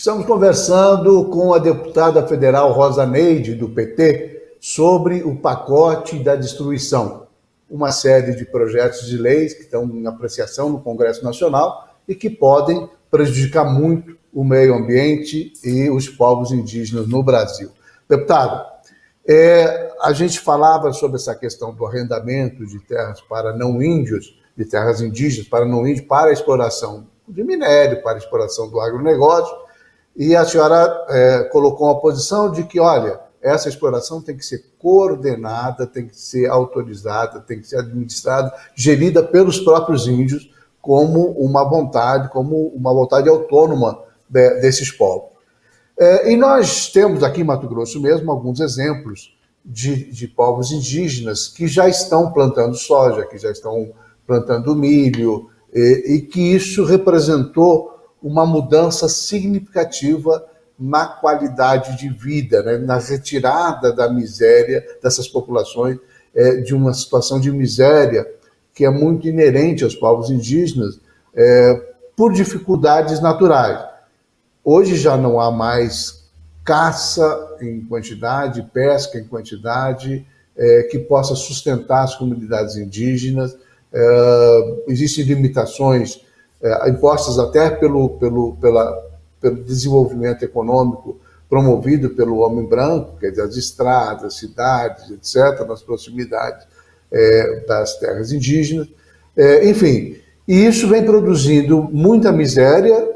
Estamos conversando com a deputada federal Rosa Neide, do PT, sobre o pacote da destruição, uma série de projetos de leis que estão em apreciação no Congresso Nacional e que podem prejudicar muito o meio ambiente e os povos indígenas no Brasil. Deputado, a gente falava sobre essa questão do arrendamento de terras para não índios, de terras indígenas para não índios, para a exploração de minério, para a exploração do agronegócio, e a senhora colocou uma posição de que, olha, essa exploração tem que ser coordenada, tem que ser autorizada, tem que ser administrada, gerida pelos próprios índios como uma vontade autônoma desses povos. E nós temos aqui em Mato Grosso mesmo alguns exemplos de povos indígenas que já estão plantando soja, que já estão plantando milho, e que isso representou uma mudança significativa na qualidade de vida, né? Na retirada da miséria dessas populações, de uma situação de miséria que é muito inerente aos povos indígenas, por dificuldades naturais. Hoje já não há mais caça em quantidade, pesca em quantidade, que possa sustentar as comunidades indígenas. Existem limitações impostas até pelo desenvolvimento econômico promovido pelo homem branco, quer dizer, as estradas, cidades, etc., nas proximidades das terras indígenas. Enfim, e isso vem produzindo muita miséria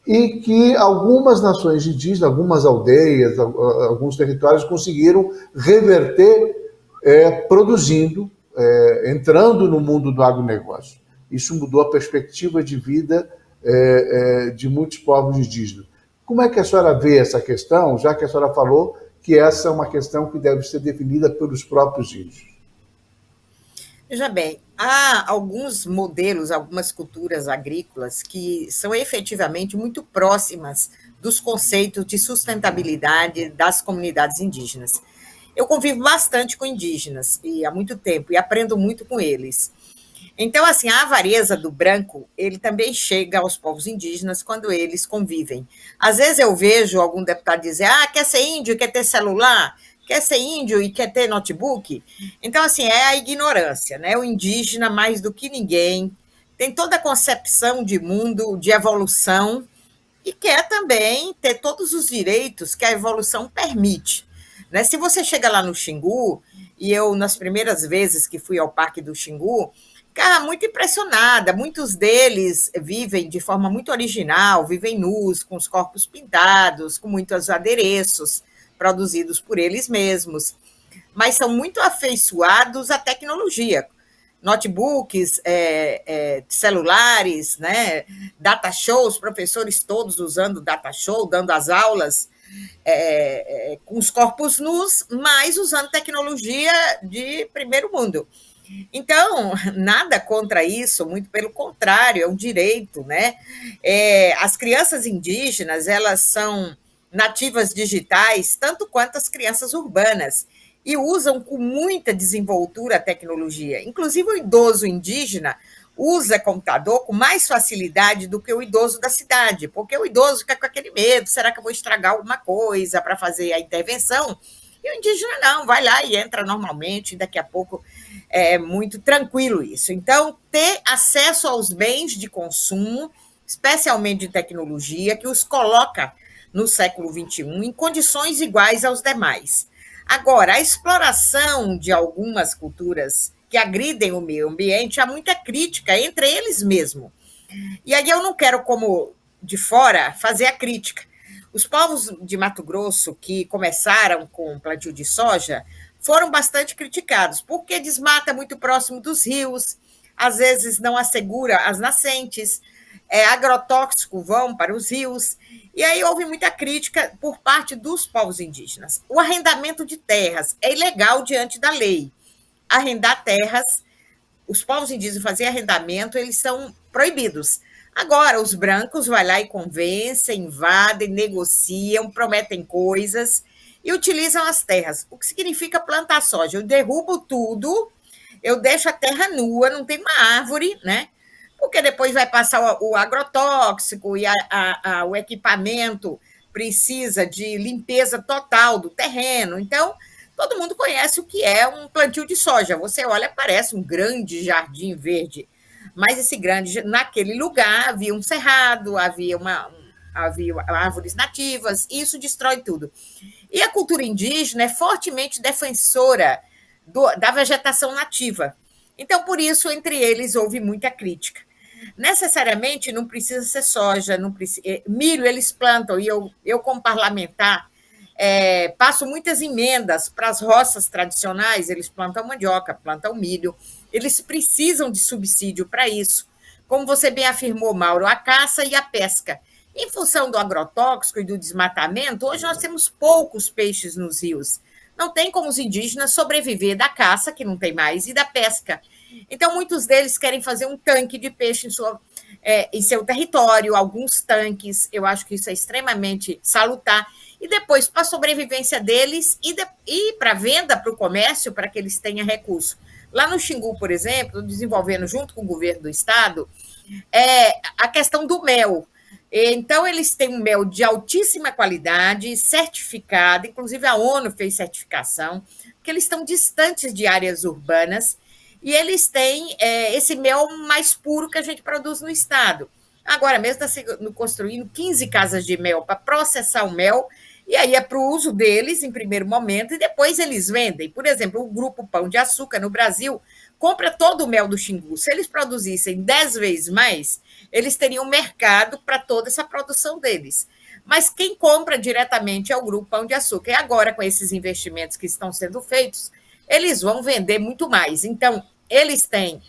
e que algumas nações indígenas, algumas aldeias, alguns territórios conseguiram reverter produzindo, entrando no mundo do agronegócio. Isso mudou a perspectiva de vida de muitos povos indígenas. Como é que a senhora vê essa questão, já que a senhora falou que essa é uma questão que deve ser definida pelos próprios índios? Veja bem, há alguns modelos, algumas culturas agrícolas que são efetivamente muito próximas dos conceitos de sustentabilidade das comunidades indígenas. Eu convivo bastante com indígenas e há muito tempo e aprendo muito com eles. Então, assim, a avareza do branco, ele também chega aos povos indígenas quando eles convivem. Às vezes eu vejo algum deputado dizer, quer ser índio, quer ter celular, quer ser índio e quer ter notebook. Então, assim, é a ignorância, né? O indígena, mais do que ninguém, tem toda a concepção de mundo, de evolução, e quer também ter todos os direitos que a evolução permite. Né? Se você chega lá no Xingu, e eu, nas primeiras vezes que fui ao Parque do Xingu, cara, muito impressionada. Muitos deles vivem de forma muito original, vivem nus, com os corpos pintados, com muitos adereços produzidos por eles mesmos, mas são muito afeiçoados à tecnologia. Notebooks, celulares, né? Data shows, professores todos usando data show, dando as aulas com os corpos nus, mas usando tecnologia de primeiro mundo. Então, nada contra isso, muito pelo contrário, é um direito, né? As crianças indígenas, elas são nativas digitais, tanto quanto as crianças urbanas, e usam com muita desenvoltura a tecnologia. Inclusive, o idoso indígena usa computador com mais facilidade do que o idoso da cidade, porque o idoso fica com aquele medo, será que eu vou estragar alguma coisa para fazer a intervenção? E o indígena não, vai lá e entra normalmente, e daqui a pouco é muito tranquilo isso. Então, ter acesso aos bens de consumo, especialmente de tecnologia, que os coloca no século XXI em condições iguais aos demais. Agora, a exploração de algumas culturas que agridem o meio ambiente, há muita crítica entre eles mesmos. E aí eu não quero, como de fora, fazer a crítica. Os povos de Mato Grosso que começaram com o plantio de soja foram bastante criticados, porque desmata muito próximo dos rios, às vezes não assegura as nascentes, agrotóxico vão para os rios, e aí houve muita crítica por parte dos povos indígenas. O arrendamento de terras é ilegal diante da lei. Arrendar terras, os povos indígenas fazer arrendamento, eles são proibidos. Agora, os brancos vão lá e convencem, invadem, negociam, prometem coisas e utilizam as terras. O que significa plantar soja? Eu derrubo tudo, eu deixo a terra nua, não tem uma árvore, né? Porque depois vai passar o agrotóxico e o equipamento precisa de limpeza total do terreno. Então, todo mundo conhece o que é um plantio de soja. Você olha, parece um grande jardim verde, mas esse grande, naquele lugar havia um cerrado, havia árvores nativas, e isso destrói tudo. E a cultura indígena é fortemente defensora da vegetação nativa. Então, por isso, entre eles, houve muita crítica. Necessariamente não precisa ser soja, não precisa, milho eles plantam, e eu como parlamentar, passo muitas emendas para as roças tradicionais, eles plantam mandioca, plantam milho, eles precisam de subsídio para isso. Como você bem afirmou, Mauro, a caça e a pesca. Em função do agrotóxico e do desmatamento, hoje nós temos poucos peixes nos rios. Não tem como os indígenas sobreviver da caça, que não tem mais, e da pesca. Então, muitos deles querem fazer um tanque de peixe em seu território, alguns tanques, eu acho que isso é extremamente salutar. E depois, para a sobrevivência deles e para a venda, para o comércio, para que eles tenham recurso. Lá no Xingu, por exemplo, desenvolvendo junto com o governo do estado, a questão do mel. Então, eles têm um mel de altíssima qualidade, certificado, inclusive a ONU fez certificação, porque eles estão distantes de áreas urbanas, e eles têm esse mel mais puro que a gente produz no estado. Agora mesmo está sendo construindo 15 casas de mel para processar o mel, e aí é para o uso deles em primeiro momento, e depois eles vendem. Por exemplo, o Grupo Pão de Açúcar no Brasil compra todo o mel do Xingu. Se eles produzissem 10 vezes mais, eles teriam mercado para toda essa produção deles. Mas quem compra diretamente é o Grupo Pão de Açúcar. E agora, com esses investimentos que estão sendo feitos, eles vão vender muito mais. Então, eles têm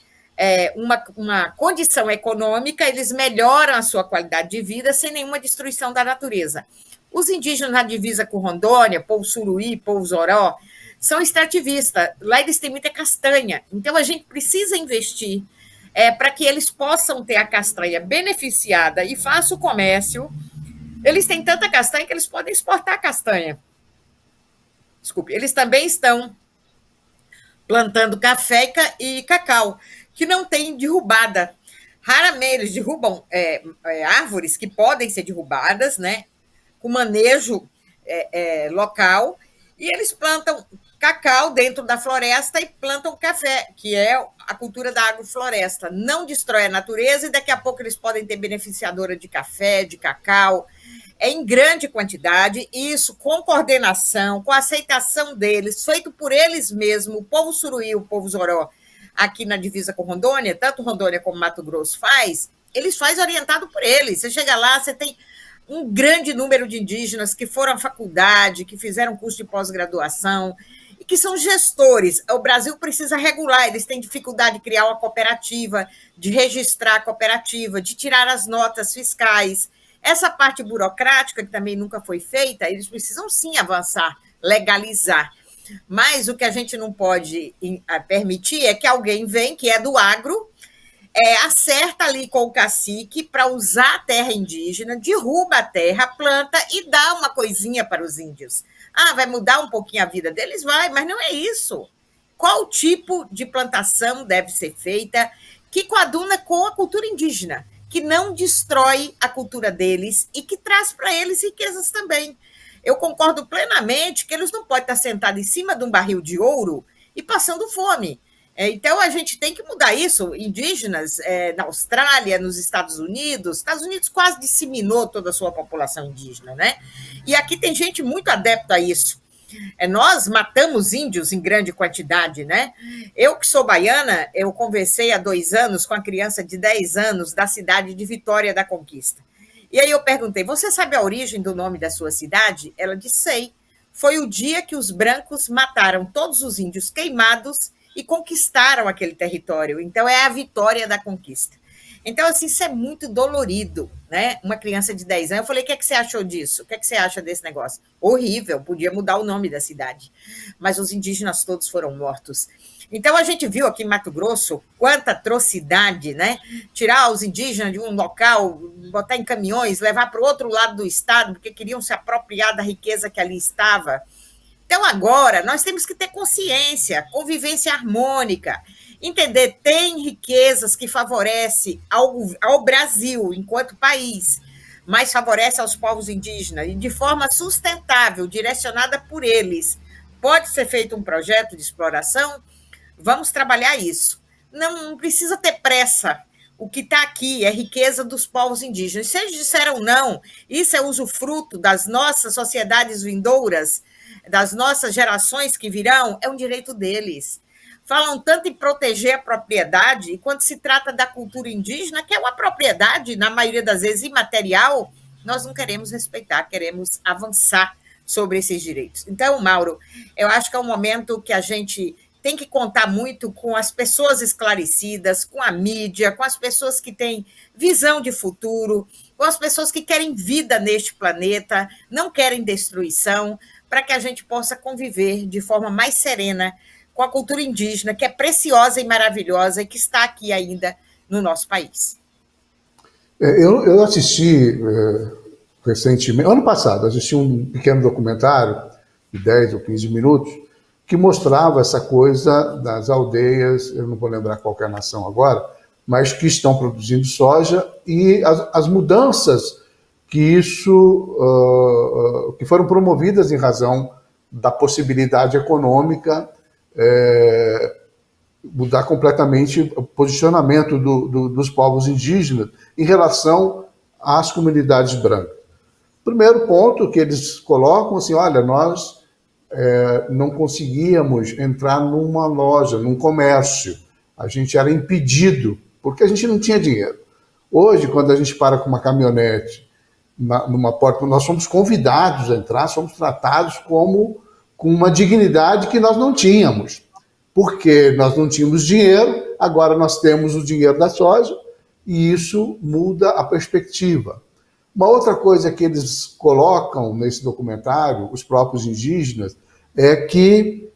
uma condição econômica, eles melhoram a sua qualidade de vida sem nenhuma destruição da natureza. Os indígenas na divisa com Rondônia, povo Suruí, povo Zoró, são extrativistas. Lá eles têm muita castanha. Então, a gente precisa investir para que eles possam ter a castanha beneficiada e faça o comércio. Eles têm tanta castanha que eles podem exportar castanha. Desculpe. Eles também estão plantando café e cacau, que não tem derrubada. Raramente eles derrubam árvores que podem ser derrubadas, né, com manejo local, e eles plantam cacau dentro da floresta e plantam café, que é a cultura da agrofloresta. Não destrói a natureza e daqui a pouco eles podem ter beneficiadora de café, de cacau, em grande quantidade, isso com coordenação, com aceitação deles, feito por eles mesmos, o povo Suruí, o povo Zoró, aqui na divisa com Rondônia, tanto Rondônia como Mato Grosso eles fazem orientado por eles. Você chega lá, você tem um grande número de indígenas que foram à faculdade, que fizeram curso de pós-graduação, e que são gestores. O Brasil precisa regular, eles têm dificuldade de criar uma cooperativa, de registrar a cooperativa, de tirar as notas fiscais. Essa parte burocrática, que também nunca foi feita, eles precisam sim avançar, legalizar. Mas o que a gente não pode permitir é que alguém venha, que é do agro, acerta ali com o cacique para usar a terra indígena, derruba a terra, planta e dá uma coisinha para os índios. Vai mudar um pouquinho a vida deles? Vai, mas não é isso. Qual tipo de plantação deve ser feita que coaduna com a cultura indígena, que não destrói a cultura deles e que traz para eles riquezas também. Eu concordo plenamente que eles não podem estar sentados em cima de um barril de ouro e passando fome. Então, a gente tem que mudar isso. Indígenas na Austrália, nos Estados Unidos quase disseminou toda a sua população indígena, né? E aqui tem gente muito adepta a isso. Nós matamos índios em grande quantidade, né? Eu, que sou baiana, eu conversei há 2 anos com a criança de 10 anos da cidade de Vitória da Conquista. E aí eu perguntei, você sabe a origem do nome da sua cidade? Ela disse, sei. Foi o dia que os brancos mataram todos os índios queimados e conquistaram aquele território. Então, é a Vitória da Conquista. Então, assim, isso é muito dolorido, né? Uma criança de 10 anos. Eu falei, o que você achou disso? O que você acha desse negócio? Horrível, podia mudar o nome da cidade. Mas os indígenas todos foram mortos. Então, a gente viu aqui em Mato Grosso quanta atrocidade, né? Tirar os indígenas de um local, botar em caminhões, levar para o outro lado do estado, porque queriam se apropriar da riqueza que ali estava. Então, agora, nós temos que ter consciência, convivência harmônica, entender, tem riquezas que favorecem ao Brasil enquanto país, mais favorece aos povos indígenas e de forma sustentável, direcionada por eles, pode ser feito um projeto de exploração? Vamos trabalhar isso. Não precisa ter pressa. O que está aqui é riqueza dos povos indígenas. Se eles disseram não, isso é usufruto das nossas sociedades vindouras, das nossas gerações que virão, é um direito deles. Falam tanto em proteger a propriedade, e quando se trata da cultura indígena, que é uma propriedade, na maioria das vezes, imaterial, nós não queremos respeitar, queremos avançar sobre esses direitos. Então, Mauro, eu acho que é um momento que a gente tem que contar muito com as pessoas esclarecidas, com a mídia, com as pessoas que têm visão de futuro, com as pessoas que querem vida neste planeta, não querem destruição, para que a gente possa conviver de forma mais serena com a cultura indígena, que é preciosa e maravilhosa e que está aqui ainda no nosso país. Eu assisti recentemente, ano passado, assisti um pequeno documentário de 10 ou 15 minutos que mostrava essa coisa das aldeias, eu não vou lembrar qual é a nação agora, mas que estão produzindo soja e as mudanças que foram promovidas em razão da possibilidade econômica mudar completamente o posicionamento dos povos indígenas em relação às comunidades brancas. Primeiro ponto que eles colocam assim, olha, nós não conseguíamos entrar numa loja, num comércio, a gente era impedido, porque a gente não tinha dinheiro. Hoje, quando a gente para com uma caminhonete numa porta, nós somos convidados a entrar, somos tratados com uma dignidade que nós não tínhamos, porque nós não tínhamos dinheiro, agora nós temos o dinheiro da soja, e isso muda a perspectiva. Uma outra coisa que eles colocam nesse documentário, os próprios indígenas, é que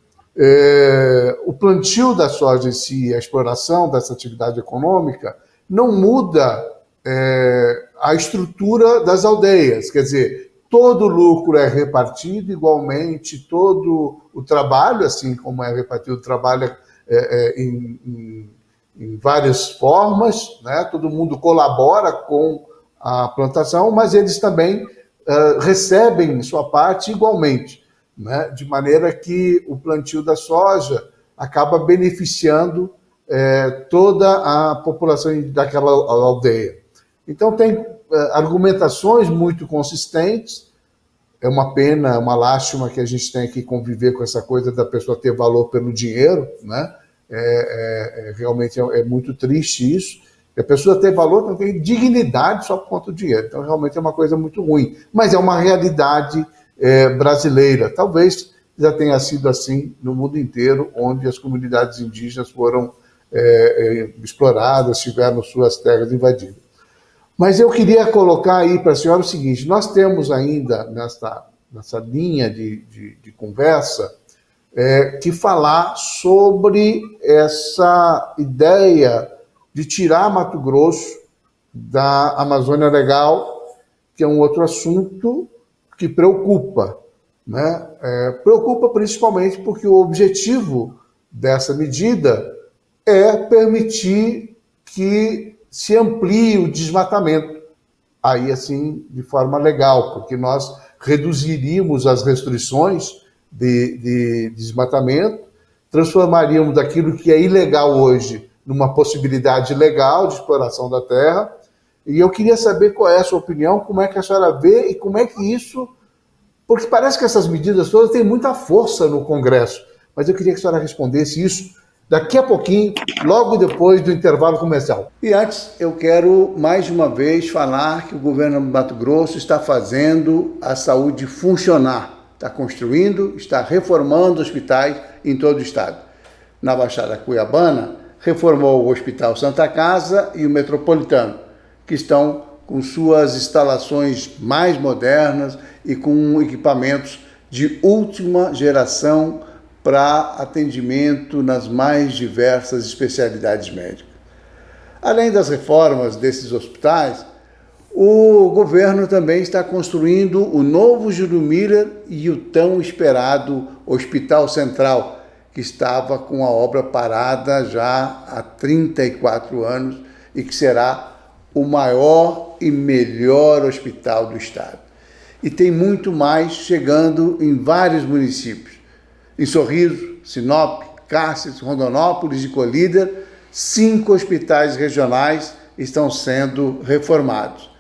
o plantio da soja em si, a exploração dessa atividade econômica, não muda a estrutura das aldeias, quer dizer, todo o lucro é repartido igualmente, todo o trabalho, assim como é repartido o trabalho em várias formas, né? Todo mundo colabora com a plantação, mas eles também recebem sua parte igualmente, né? De maneira que o plantio da soja acaba beneficiando toda a população daquela aldeia. Então, tem argumentações muito consistentes. É uma pena, é uma lástima que a gente tenha que conviver com essa coisa da pessoa ter valor pelo dinheiro, né? Realmente é muito triste isso. A pessoa ter valor não tem dignidade só por conta do dinheiro. Então, realmente é uma coisa muito ruim. Mas é uma realidade brasileira. Talvez já tenha sido assim no mundo inteiro, onde as comunidades indígenas foram exploradas, tiveram suas terras invadidas. Mas eu queria colocar aí para a senhora o seguinte, nós temos ainda nessa linha de conversa que falar sobre essa ideia de tirar Mato Grosso da Amazônia Legal, que é um outro assunto que preocupa, né? Preocupa principalmente porque o objetivo dessa medida é permitir que se amplie o desmatamento, aí assim, de forma legal, porque nós reduziríamos as restrições de desmatamento, transformaríamos daquilo que é ilegal hoje numa possibilidade legal de exploração da terra, e eu queria saber qual é a sua opinião, como é que a senhora vê e como é que isso... Porque parece que essas medidas todas têm muita força no Congresso, mas eu queria que a senhora respondesse isso daqui a pouquinho, logo depois do intervalo comercial. E antes, eu quero mais uma vez falar que o governo do Mato Grosso está fazendo a saúde funcionar. Está construindo, está reformando hospitais em todo o estado. Na Baixada Cuiabana, reformou o Hospital Santa Casa e o Metropolitano, que estão com suas instalações mais modernas e com equipamentos de última geração para atendimento nas mais diversas especialidades médicas. Além das reformas desses hospitais, o governo também está construindo o novo Júlio Miller e o tão esperado Hospital Central, que estava com a obra parada já há 34 anos e que será o maior e melhor hospital do estado. E tem muito mais chegando em vários municípios. Em Sorriso, Sinop, Cáceres, Rondonópolis e Colíder, 5 hospitais regionais estão sendo reformados.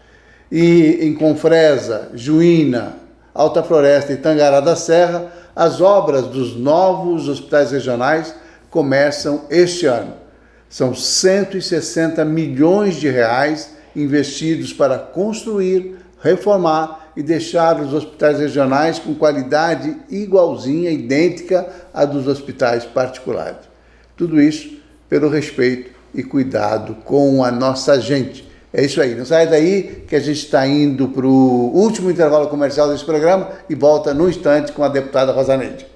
E em Confresa, Juína, Alta Floresta e Tangará da Serra, as obras dos novos hospitais regionais começam este ano. São 160 milhões de reais investidos para construir, reformar e deixar os hospitais regionais com qualidade igualzinha, idêntica à dos hospitais particulares. Tudo isso pelo respeito e cuidado com a nossa gente. É isso aí, não sai daí que a gente está indo para o último intervalo comercial desse programa e volta no instante com a deputada Rosa Neide.